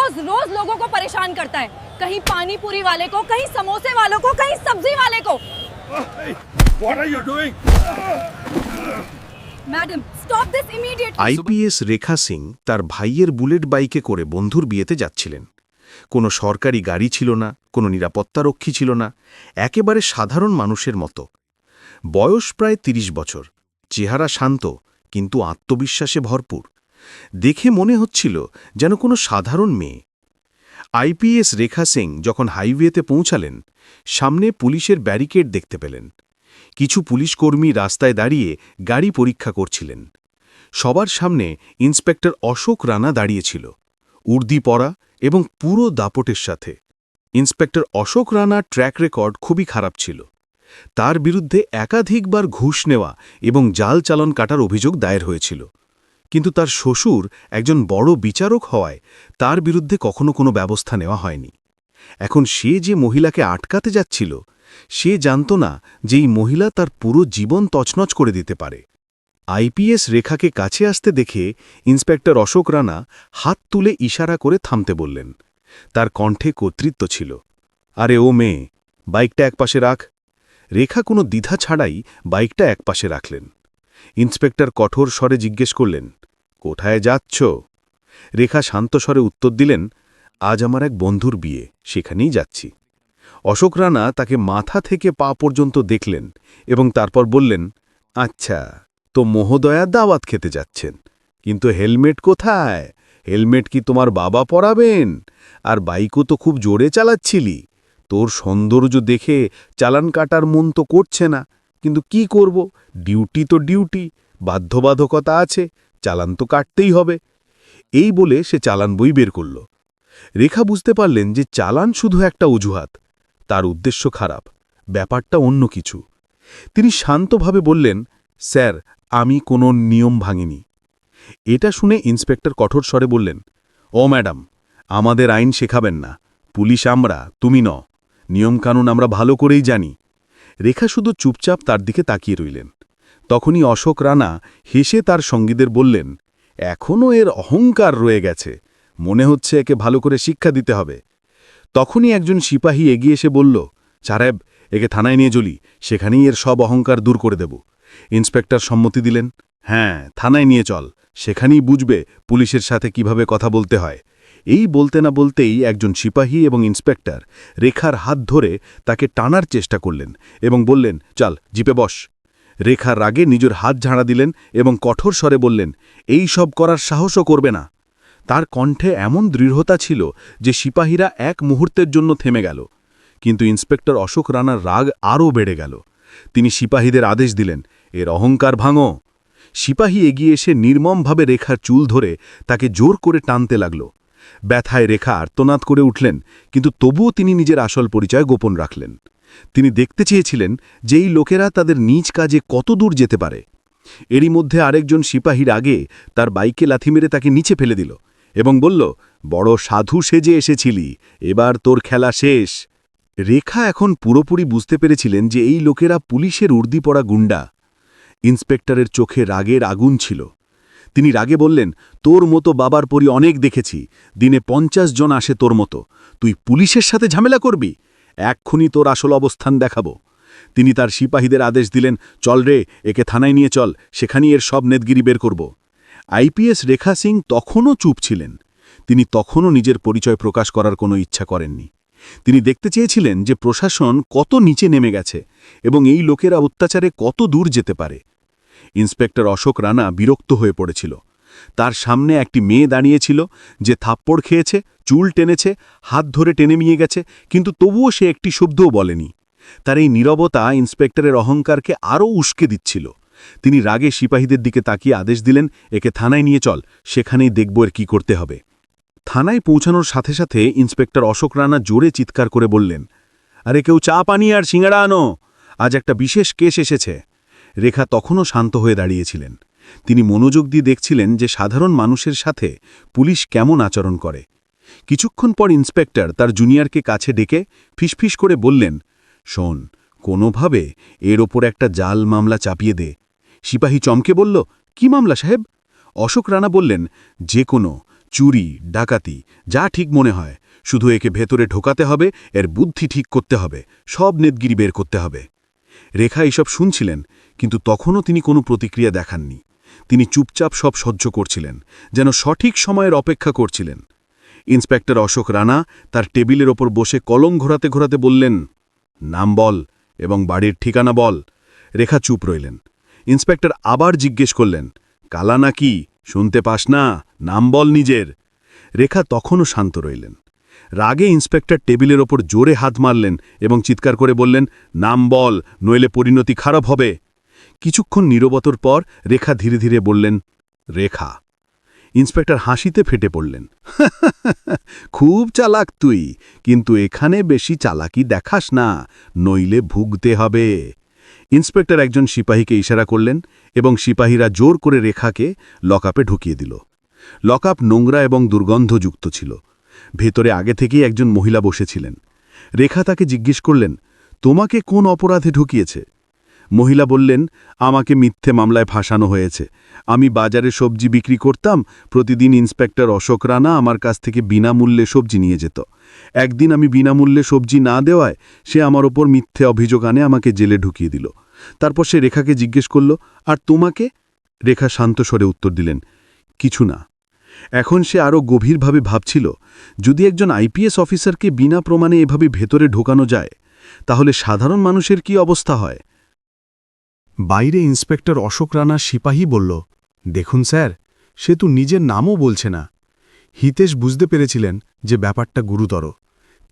रोज रोज लोगों को परेशान करता है, कहीं पानी पूरी वाले को, कहीं समोसे वालों को, कहीं सब्जी वाले को। What are you doing? Madam, stop this immediately. IPS Rekha Singh তার ভাইয়ের বুলেট বাইকে করে বন্ধুর বিয়েতে যাচ্ছিলেন। কোনো সরকারি গাড়ি ছিল না, কোনো নিরাপত্তারক্ষী ছিল না, একেবারে সাধারণ মানুষের মতো। বয়স প্রায় ৩০ বছর, চেহারা শান্ত কিন্তু আত্মবিশ্বাসে ভরপুর। দেখে মনে হচ্ছিল যেন কোনো সাধারণ মেয়ে। আইপিএস রেখা সিং যখন হাইওয়েতে পৌঁছালেন, সামনে পুলিশের ব্যারিকেড দেখতে পেলেন। কিছু পুলিশকর্মী রাস্তায় দাঁড়িয়ে গাড়ি পরীক্ষা করছিলেন। সবার সামনে ইন্সপেক্টর অশোক রানা দাঁড়িয়েছিল, উর্দি পরা এবং পুরো দাপটের সাথে। ইন্সপেক্টর অশোক রানার ট্র্যাক রেকর্ড খুবই খারাপ ছিল। তার বিরুদ্ধে একাধিকবার ঘুষ নেওয়া এবং জাল চালান কাটার অভিযোগ দায়ের হয়েছিল। কিন্তু তার শ্বশুর একজন বড় বিচারক হওয়ায় তার বিরুদ্ধে কখনো কোনো ব্যবস্থা নেওয়া হয়নি। এখন সে যে মহিলাকে আটকাতে যাচ্ছিল, সে জানত না যে এই মহিলা তার পুরো জীবন তছনছ করে দিতে পারে। আইপিএস রেখাকে কাছে আসতে দেখে ইন্সপেক্টর অশোক রানা হাত তুলে ইশারা করে থামতে বললেন। তার কণ্ঠে কর্তৃত্ব ছিল। আরে ও মেয়ে, বাইকটা একপাশে রাখ। রেখা কোনো দ্বিধা ছাড়াই বাইকটা একপাশে রাখলেন। ইন্সপেক্টর কঠোর স্বরে জিজ্ঞেস করলেন, কোথায় যাচ্ছ? রেখা শান্ত স্বরে উত্তর দিলেন, আজ আমার এক বন্ধুর বিয়ে, সেখানেই যাচ্ছি। অশোক রানা তাকে মাথা থেকে পা পর্যন্ত দেখলেন এবং তারপর বললেন, আচ্ছা, তো মহোদয়া দাওয়াত খেতে যাচ্ছেন, কিন্তু হেলমেট কোথায়? হেলমেট কি তোমার বাবা পরাবেন? আর বাইকও তো খুব জোরে চালাচ্ছিলি। তোর সৌন্দর্য দেখে চালান কাটার মন তো করছে না, কিন্তু কি করব, ডিউটি তো ডিউটি, বাধ্যবাধকতা আছে, চালান তো কাটতেই হবে। এই বলে সে চালান বই বের করল। রেখা বুঝতে পারলেন যে চালান শুধু একটা অজুহাত, তার উদ্দেশ্য খারাপ, ব্যাপারটা অন্য কিছু। তিনি শান্তভাবে বললেন, স্যার, আমি কোনো নিয়ম ভাঙিনি। এটা শুনে ইন্সপেক্টর কঠোর স্বরে বললেন, ও ম্যাডাম, আমাদের আইন শেখাবেন না, পুলিশ আমরা, তুমি ন, নিয়মকানুন আমরা ভালো করেই জানি। রেখা শুধু চুপচাপ তার দিকে তাকিয়ে রইলেন। তখনই অশোক রানা হেসে তার সঙ্গীদের বললেন, এখনও এর অহংকার রয়ে গেছে, মনে হচ্ছে একে ভালো করে শিক্ষা দিতে হবে। তখনই একজন সিপাহী এগিয়ে এসে বলল, সাহেব, একে থানায় নিয়ে চলি, সেখানেই এর সব অহংকার দূর করে দেব। ইন্সপেক্টর সম্মতি দিলেন, হ্যাঁ, থানায় নিয়ে চল, সেখানেই বুঝবে পুলিশের সাথে কিভাবে কথা বলতে হয়। এই বলতে না বলতেই একজন সিপাহী এবং ইন্সপেক্টর রেখার হাত ধরে তাকে টানার চেষ্টা করলেন এবং বললেন, চল, জিপে বস। রেখা রাগে নিজের হাত ঝাড়া দিলেন এবং কঠোর স্বরে বললেন, এই সব করার সাহসও করবে না। তার কণ্ঠে এমন দৃঢ়তা ছিল যে সিপাহীরা এক মুহূর্তের জন্য থেমে গেল। কিন্তু ইন্সপেক্টর অশোক রানার রাগ আরও বেড়ে গেল। তিনি সিপাহীদের আদেশ দিলেন, এর অহংকার ভাঙো। সিপাহী এগিয়ে এসে নির্মমভাবে রেখার চুল ধরে তাকে জোর করে টানতে লাগল। ব্যথায় রেখা আর্তনাদ করে উঠলেন, কিন্তু তবুও তিনি নিজের আসল পরিচয় গোপন রাখলেন। তিনি দেখতে চেয়েছিলেন যে এই লোকেরা তাদের নিজ কাজে কত দূর যেতে পারে। এরই মধ্যে আরেকজন সিপাহীর আগে তার বাইকে লাথি মেরে তাকে নিচে ফেলে দিল এবং বলল, বড় সাধু সেজে এসেছিলি, এবার তোর খেলা শেষ। রেখা এখন পুরোপুরি বুঝতে পেরেছিলেন যে এই লোকেরা পুলিশের উর্দি পরা গুন্ডা। ইন্সপেক্টরের চোখে রাগের আগুন ছিল। তিনি রাগে বললেন, তোর মতো বাবার পরি অনেক দেখেছি, দিনে 50 জন আসে তোর মতো, তুই পুলিশের সাথে ঝামেলা করবি? এক্ষুনি তোর আসল অবস্থান দেখাবো। তিনি তার সিপাহীদের আদেশ দিলেন, চল রে, একে থানায় নিয়ে চল, সেখানেই এর সব নেতগিরি বের করব। আইপিএস রেখা সিং তখনও চুপ ছিলেন। তিনি তখনও নিজের পরিচয় প্রকাশ করার কোনো ইচ্ছা করেননি। তিনি দেখতে চেয়েছিলেন যে প্রশাসন কত নিচে নেমে গেছে এবং এই লোকেরা অত্যাচারে কত দূর যেতে পারে। ইন্সপেক্টর অশোক রানা বিরক্ত হয়ে পড়েছিল। তার সামনে একটি মেয়ে দাঁড়িয়েছিল যে থাপ্পড় খেয়েছে, চুল টেনেছে, হাত ধরে টেনে নিয়ে গেছে, কিন্তু তবুও সে একটি শব্দও বলেনি। তার এই নীরবতা ইন্সপেক্টরের অহংকারকে আরও উস্কে দিচ্ছিল। তিনি রাগে সিপাহীদের দিকে তাকিয়ে আদেশ দিলেন, একে থানায় নিয়ে চল, সেখানেই দেখব এর কী করতে হবে। থানায় পৌঁছানোর সাথে সাথে ইন্সপেক্টর অশোক রানা জোরে চিৎকার করে বললেন, আরে কেউ চা পানি আর সিঙ্গাড়া আনো, আজ একটা বিশেষ কেস এসেছে। রেখা তখনও শান্ত হয়ে দাঁড়িয়েছিলেন। তিনি মনোযোগ দিয়ে দেখছিলেন যে সাধারণ মানুষের সাথে পুলিশ কেমন আচরণ করে। কিছুক্ষণ পর ইন্সপেক্টর তার জুনিয়রকে কাছে ডেকে ফিসফিস করে বললেন, শোন, কোনোভাবে এর ওপর একটা জাল মামলা চাপিয়ে দে। সিপাহী চমকে বলল, কি মামলা সাহেব? অশোক রানা বললেন, যে কোনো, চুরি, ডাকাতি, যা ঠিক মনে হয়, শুধু একে ভেতরে ঢোকাতে হবে, এর বুদ্ধি ঠিক করতে হবে, সব নেতগিরি বের করতে হবে। রেখা এসব শুনছিলেন, কিন্তু তখনও তিনি কোনো প্রতিক্রিয়া দেখাননি। তিনি চুপচাপ সব সহ্য করছিলেন, যেন সঠিক সময়ের অপেক্ষা করছিলেন। ইন্সপেক্টর অশোক রানা তার টেবিলের ওপর বসে কলম ঘোরাতে ঘোরাতে বললেন, নাম বল এবং বাড়ির ঠিকানা বল। রেখা চুপ রইলেন। ইন্সপেক্টর আবার জিজ্ঞেস করলেন, কালা নাকি, শুনতে পাস না, নাম বল নিজের। রেখা তখনও শান্ত রইলেন। রাগে ইন্সপেক্টর টেবিলের ওপর জোরে হাত মারলেন এবং চিৎকার করে বললেন, নাম বল, নইলে পরিণতি খারাপ হবে। কিছুক্ষণ নীরবতার পর রেখা ধীরে ধীরে বললেন, রেখা। ইন্সপেক্টর হাসিতে ফেটে পড়লেন, খুব চালাক তুই, কিন্তু এখানে বেশি চালাকি দেখাস না, নইলে ভুগতে হবে। ইন্সপেক্টর একজন সিপাহীকে ইশারা করলেন এবং সিপাহীরা জোর করে রেখাকে লকআপে ঢুকিয়ে দিল। লকআপ নোংরা এবং দুর্গন্ধযুক্ত ছিল। ভেতরে আগে থেকেই একজন মহিলা বসেছিলেন। রেখা তাকে জিজ্ঞেস করলেন, তোমাকে কোন অপরাধে ঢুকিয়েছে? মহিলা বললেন, আমাকে মিথ্যে মামলায় ফাঁসানো হয়েছে। আমি বাজারে সবজি বিক্রি করতাম, প্রতিদিন ইন্সপেক্টর অশোক রানা আমার কাছ থেকে বিনামূল্যে সবজি নিয়ে যেত। একদিন আমি বিনামূল্যে সবজি না দেওয়ায় সে আমার ওপর মিথ্যে অভিযোগ আনে আমাকে জেলে ঢুকিয়ে দিল। তারপর সে রেখাকে জিজ্ঞেস করল, আর তোমাকে? রেখা শান্ত স্বরে উত্তর দিলেন, কিছু না। এখন সে আরও গভীরভাবে ভাবছিল, যদি একজন আইপিএস অফিসারকে বিনা প্রমাণে এভাবে ভেতরে ঢোকানো যায়, তাহলে সাধারণ মানুষের কি অবস্থা হয়? বাইরে ইন্সপেক্টর অশোক রানা সিপাহী বলল, দেখুন স্যার, সে তো নিজের নামও বলছে না। হিতেশ বুঝতে পেরেছিলেন যে ব্যাপারটা গুরুতর।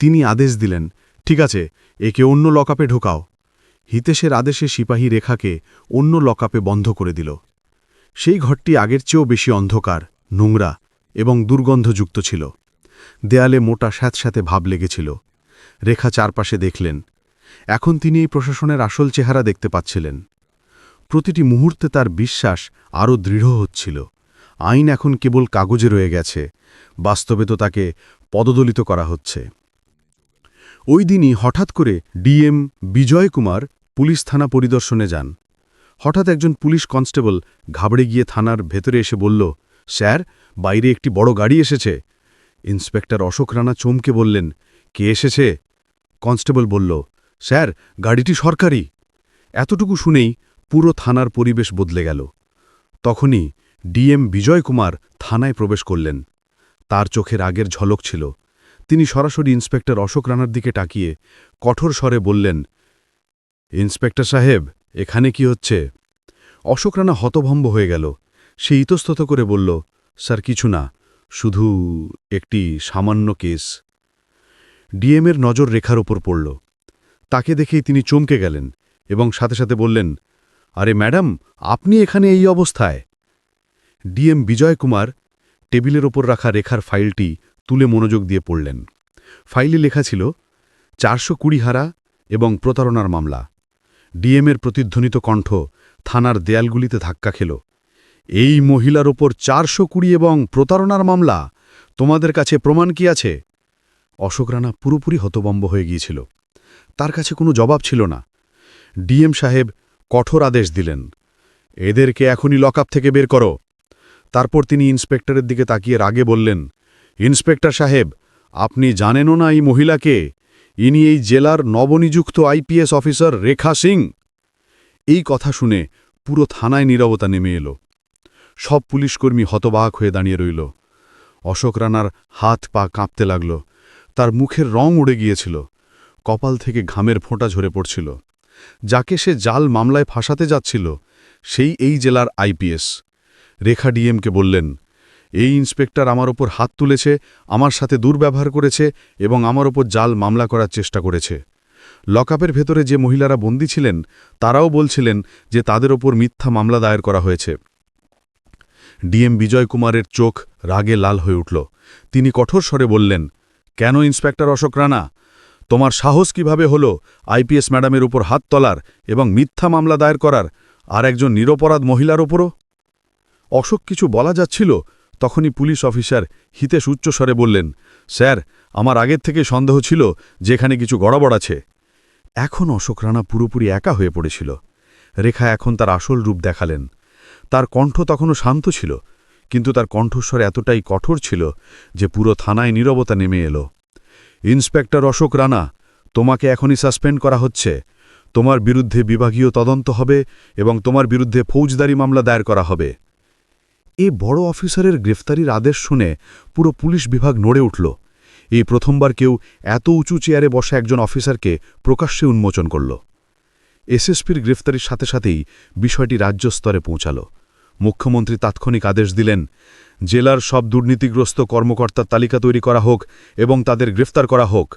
তিনি আদেশ দিলেন, ঠিক আছে, একে অন্য লকআপে ঢোকাও। হিতেশের আদেশে সিপাহী রেখাকে অন্য লকআপে বন্ধ করে দিল। সেই ঘরটি আগের চেয়েও বেশি অন্ধকার, নোংরা এবং দুর্গন্ধযুক্ত ছিল। দেয়ালে মোটা স্যাঁতস্যাঁতে ভাব লেগেছিল। রেখা চারপাশে দেখলেন। এখন তিনি এই প্রশাসনের আসল চেহারা দেখতে পাচ্ছিলেন। প্রতিটি মুহূর্তে তার বিশ্বাস আরও দৃঢ় হচ্ছিল। আইন এখন কেবল কাগজে রয়ে গেছে, বাস্তবে তো তাকে পদদলিত করা হচ্ছে। ওই দিনই হঠাৎ করে ডিএম বিজয় কুমার পুলিশ থানা পরিদর্শনে যান। হঠাৎ একজন পুলিশ কনস্টেবল ঘাবড়ে গিয়ে থানার ভেতরে এসে বলল, স্যার, বাইরে একটি বড় গাড়ি এসেছে। ইন্সপেক্টর অশোক রানা চমকে বললেন, কে এসেছে? কনস্টেবল বলল, স্যার, গাড়িটি সরকারি। এতটুকু শুনেই পুরো থানার পরিবেশ বদলে গেল। তখনই ডিএম বিজয় কুমার থানায় প্রবেশ করলেন। তার চোখের আগের ঝলক ছিল। তিনি সরাসরি ইন্সপেক্টর অশোক রানার দিকে তাকিয়ে কঠোর স্বরে বললেন, ইন্সপেক্টর সাহেব, এখানে কি হচ্ছে? অশোক রানা হতভম্ব হয়ে গেল। সে ইতস্তত করে বলল, স্যার, কিছু না, শুধু একটি সামান্য কেস। ডিএমের নজর রেখার ওপর পড়ল। তাকে দেখেই তিনি চমকে গেলেন এবং সাথে সাথে বললেন, আরে ম্যাডাম, আপনি এখানে এই অবস্থায়? ডিএম বিজয় কুমার টেবিলের ওপর রাখা রেখার ফাইলটি তুলে মনোযোগ দিয়ে পড়লেন। ফাইলে লেখা ছিল 420 হারা এবং প্রতারণার মামলা। ডিএমের প্রতিধ্বনিত কণ্ঠ থানার দেয়ালগুলিতে ধাক্কা খেল। এই মহিলার ওপর 420 এবং প্রতারণার মামলা? তোমাদের কাছে প্রমাণ কি আছে? অশোক রানা পুরোপুরি হতভম্ব হয়ে গিয়েছিল। তার কাছে কোনো জবাব ছিল না। ডিএম সাহেব কঠোর আদেশ দিলেন, এদেরকে এখনই লকআপ থেকে বের করো। তারপর তিনি ইন্সপেক্টরের দিকে তাকিয়ে রাগে বললেন, ইন্সপেক্টর সাহেব, আপনি জানেনও না এই মহিলাকে? ইনি এই জেলার নবনিযুক্ত আইপিএস অফিসার রেখা সিং। এই কথা শুনে পুরো থানায় নীরবতা নেমে এলো। সব পুলিশকর্মী হতবাক হয়ে দাঁড়িয়ে রইল। অশোক রানার হাত পা কাঁপতে লাগল। তার মুখের রং উড়ে গিয়েছিল। কপাল থেকে ঘামের ফোঁটা ঝরে পড়ছিল। যাকে সে জাল মামলায় ফাঁসাতে যাচ্ছিল, সেই এই জেলার আইপিএস। রেখা ডিএমকে বললেন, এই ইন্সপেক্টর আমার ওপর হাত তুলেছে, আমার সাথে দুর্ব্যবহার করেছে এবং আমার ওপর জাল মামলা করার চেষ্টা করেছে। লকআপের ভেতরে যে মহিলারা বন্দী ছিলেন, তারাও বলছিলেন যে তাদের ওপর মিথ্যা মামলা দায়ের করা হয়েছে। ডিএম বিজয় কুমারের চোখ রাগে লাল হয়ে উঠল। তিনি কঠোর স্বরে বললেন, কেন ইন্সপেক্টর অশোক রানা, তোমার সাহস কিভাবে হলো আইপিএস ম্যাডামের উপর হাত তোলার এবং মিথ্যা মামলা দায়ের করার, আর একজন নিরপরাধ মহিলার ওপরও? অশোক কিছু বলা যাচ্ছিল, তখনই পুলিশ অফিসার হিতেশ উচ্চস্বরে বললেন, স্যার, আমার আগের থেকে সন্দেহ ছিল যে এখানে কিছু গড়বড় আছে। এখন অশোক রানা পুরোপুরি একা হয়ে পড়েছিল। রেখা এখন তার আসল রূপ দেখালেন। তার কণ্ঠ তখনও শান্ত ছিল, কিন্তু তার কণ্ঠস্বর এতটাই কঠোর ছিল যে পুরো থানায় নীরবতা নেমে এলো। ইন্সপেক্টর অশোক রানা, তোমাকে এখনই সাসপেন্ড করা হচ্ছে। তোমার বিরুদ্ধে বিভাগীয় তদন্ত হবে এবং তোমার বিরুদ্ধে ফৌজদারি মামলা দায়ের করা হবে। এই বড় অফিসারের গ্রেফতারির আদেশ শুনে পুরো পুলিশ বিভাগ নড়ে উঠল। এই প্রথমবার কেউ এত উঁচু চেয়ারে বসা একজন অফিসারকে প্রকাশ্যে উন্মোচন করল। এসএসপির গ্রেফতারির সাথে সাথেই বিষয়টি রাজ্য স্তরে পৌঁছাল। মুখ্যমন্ত্রী তাৎক্ষণিক আদেশ দিলেন, জেলার সব দুর্নীতিগ্রস্ত কর্মকর্তার তালিকা তৈরি করা হোক এবং তাদের গ্রেফতার করা হোক।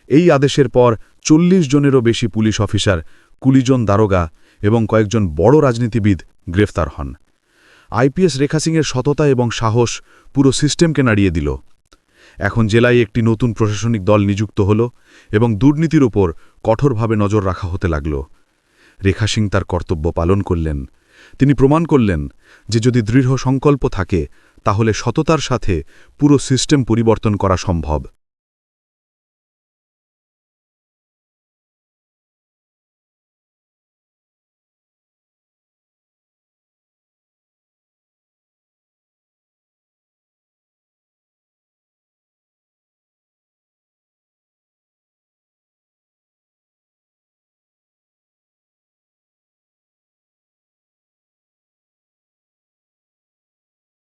এই আদেশের পর ৪০ জনেরও বেশি পুলিশ অফিসার, ২০ জন দারোগা এবং কয়েকজন বড় রাজনীতিবিদ গ্রেফতার হন। আইপিএস রেখা সিংয়ের সততা এবং সাহস পুরো সিস্টেমকে নাড়িয়ে দিল। এখন জেলায় একটি নতুন প্রশাসনিক দল নিযুক্ত হল এবং দুর্নীতির ওপর কঠোরভাবে নজর রাখা হতে লাগল। রেখা সিং তার কর্তব্য পালন করলেন। তিনি প্রমাণ করলেন যে যদি দৃঢ় সংকল্প থাকে তাহলে সততার সাথে পুরো সিস্টেম পরিবর্তন করা সম্ভব।